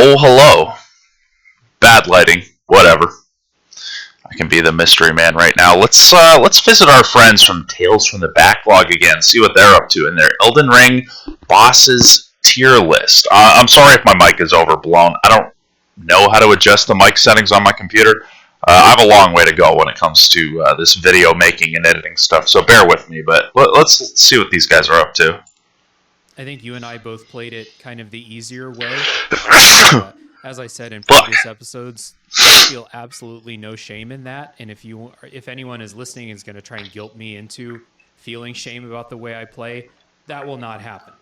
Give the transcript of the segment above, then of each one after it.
Oh, hello. Bad lighting. Whatever. I can be the mystery man right now. Let's visit our friends from Tales from the Backlog again. See what they're up to in their Elden Ring bosses tier list. I'm sorry if my mic is overblown. I don't know how to adjust the mic settings on my computer. I have a long way to go when it comes to this video making and editing stuff, so bear with me. But let's see what these guys are up to. I think you and I both played it kind of the easier way. As I said in Fuck. previous episodes, I feel absolutely no shame in that. And if anyone is listening and is going to try and guilt me into feeling shame about the way I play, that will not happen.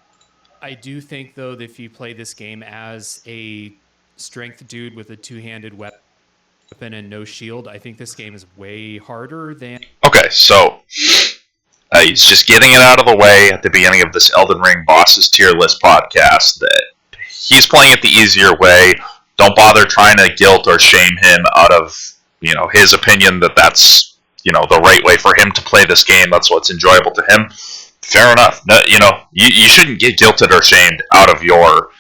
I do think, though, that if you play this game as a strength dude with a two-handed weapon and no shield, I think this game is way harder than... Okay, so he's just getting it out of the way at the beginning of this Elden Ring Bosses Tier List podcast that he's playing it the easier way. Don't bother trying to guilt or shame him out of, his opinion that that's, the right way for him to play this game. That's what's enjoyable to him. Fair enough. No, you shouldn't get guilted or shamed out of your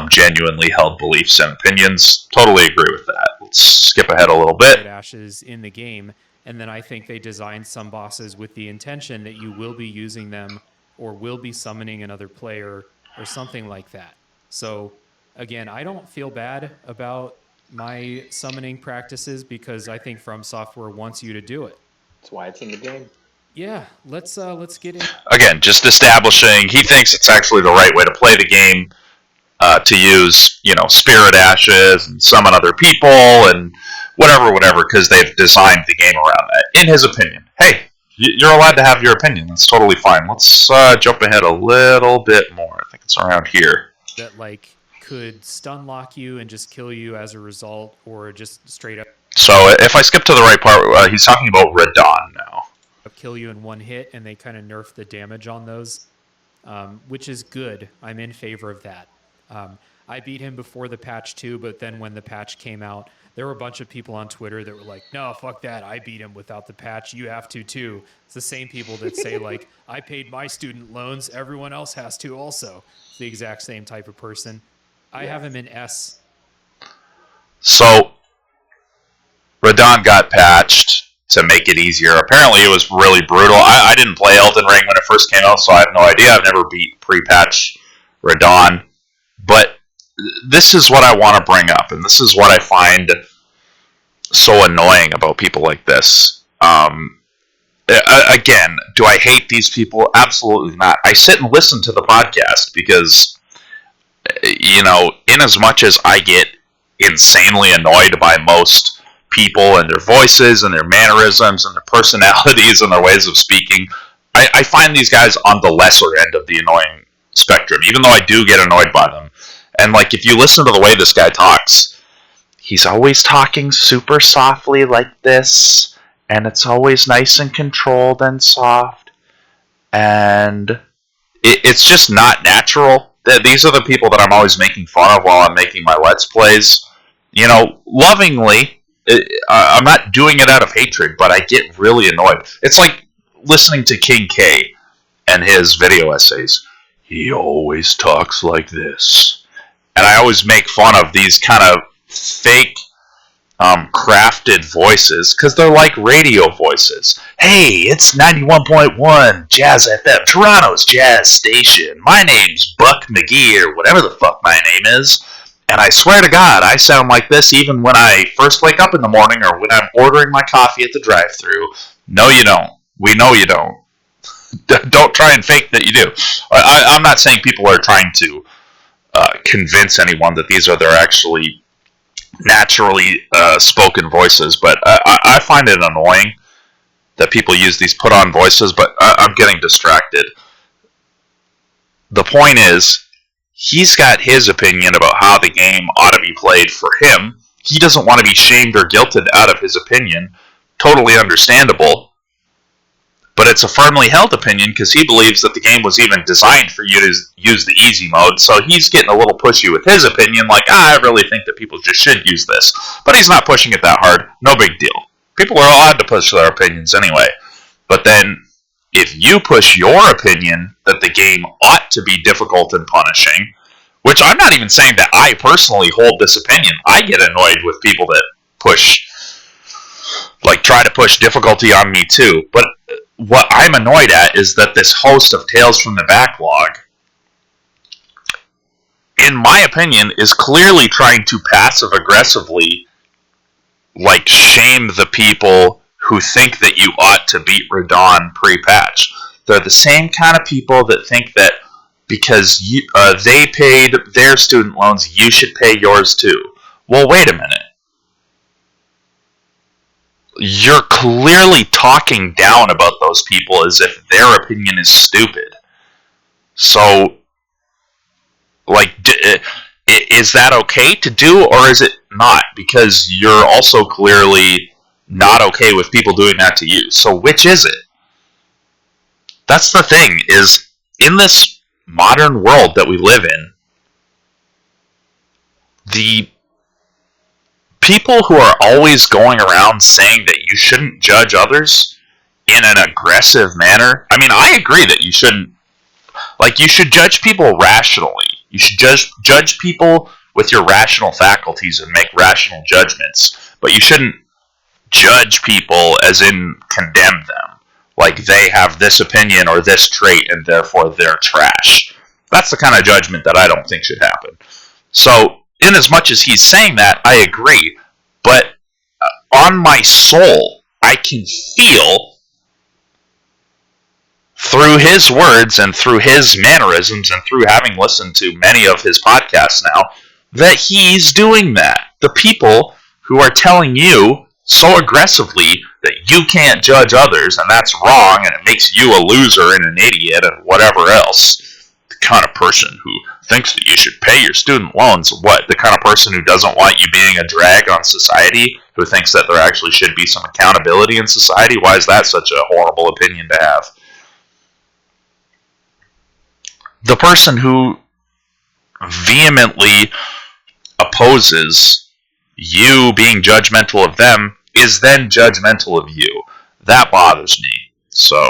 genuinely held beliefs and opinions. Totally agree with that. Let's skip ahead a little bit. Ashes in the game, and then I think they designed some bosses with the intention that you will be using them or will be summoning another player or something like that. So again, I don't feel bad about my summoning practices because I think From Software wants you to do it. That's why it's in the game. Yeah, let's get in. Again, just establishing he thinks it's actually the right way to play the game, to use, spirit ashes and summon other people and whatever, because they've designed the game around that. In his opinion, hey, you're allowed to have your opinion. That's totally fine. Let's jump ahead a little bit more. I think it's around here. That could stun lock you and just kill you as a result, or just straight up. So if I skip to the right part, he's talking about Radon now. Kill you in one hit, and they kind of nerf the damage on those, which is good. I'm in favor of that. I beat him before the patch too, but then when the patch came out, there were a bunch of people on Twitter that were like, no, fuck that. I beat him without the patch. You have to too. It's the same people that say I paid my student loans. Everyone else has to also. It's the exact same type of person. I have him in S. So Radon got patched to make it easier. Apparently it was really brutal. I didn't play Elden Ring when it first came out, so I have no idea. I've never beat pre-patch Radon. But this is what I want to bring up, and this is what I find so annoying about people like this. Again, do I hate these people? Absolutely not. I sit and listen to the podcast because, in as much as I get insanely annoyed by most people and their voices and their mannerisms and their personalities and their ways of speaking, I find these guys on the lesser end of the annoying spectrum, even though I do get annoyed by them. And if you listen to the way this guy talks, he's always talking super softly like this, and it's always nice and controlled and soft, and it's just not natural. These are the people that I'm always making fun of while I'm making my Let's Plays. Lovingly, I'm not doing it out of hatred, but I get really annoyed. It's like listening to King K and his video essays. He always talks like this. And I always make fun of these kind of fake, crafted voices, because they're like radio voices. Hey, it's 91.1 Jazz FM, Toronto's jazz station. My name's Buck McGee, or whatever the fuck my name is. And I swear to God, I sound like this even when I first wake up in the morning or when I'm ordering my coffee at the drive-thru. No, you don't. We know you don't. Don't try and fake that you do. I'm not saying people are trying to convince anyone that these are their actually naturally spoken voices, but I find it annoying that people use these put-on voices, but I'm getting distracted. The point is, he's got his opinion about how the game ought to be played for him. He doesn't want to be shamed or guilted out of his opinion. Totally understandable. But it's a firmly held opinion because he believes that the game was even designed for you to use the easy mode, so he's getting a little pushy with his opinion, I really think that people just should use this. But he's not pushing it that hard. No big deal. People are allowed to push their opinions anyway. But then, if you push your opinion that the game ought to be difficult and punishing, Which I'm not even saying that I personally hold this opinion. I get annoyed with people that try to push difficulty on me too. But what I'm annoyed at is that this host of Tales from the Backlog, in my opinion, is clearly trying to passive-aggressively, shame the people who think that you ought to beat Radon pre-patch. They're the same kind of people that think that because they paid their student loans, you should pay yours too. Well, wait a minute. You're clearly talking down about those people as if their opinion is stupid. So, is that okay to do, or is it not? Because you're also clearly not okay with people doing that to you. So which is it? That's the thing, is in this modern world that we live in, the people who are always going around saying that you shouldn't judge others in an aggressive manner, I mean, I agree that you shouldn't. You should judge people rationally. You should judge people with your rational faculties and make rational judgments. But you shouldn't judge people as in condemn them. Like they have this opinion or this trait and therefore they're trash. That's the kind of judgment that I don't think should happen. So, in as much as he's saying that, I agree. But on my soul, I can feel through his words and through his mannerisms and through having listened to many of his podcasts now, that he's doing that. The people who are telling you so aggressively that you can't judge others and that's wrong and it makes you a loser and an idiot and whatever else. The kind of person who thinks that you should pay your student loans, what? The kind of person who doesn't want you being a drag on society, who thinks that there actually should be some accountability in society? Why is that such a horrible opinion to have? The person who vehemently opposes you being judgmental of them is then judgmental of you. That bothers me. So,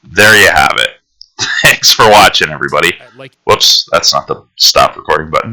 there you have it. Thanks for watching, everybody. Whoops, that's not the stop recording button.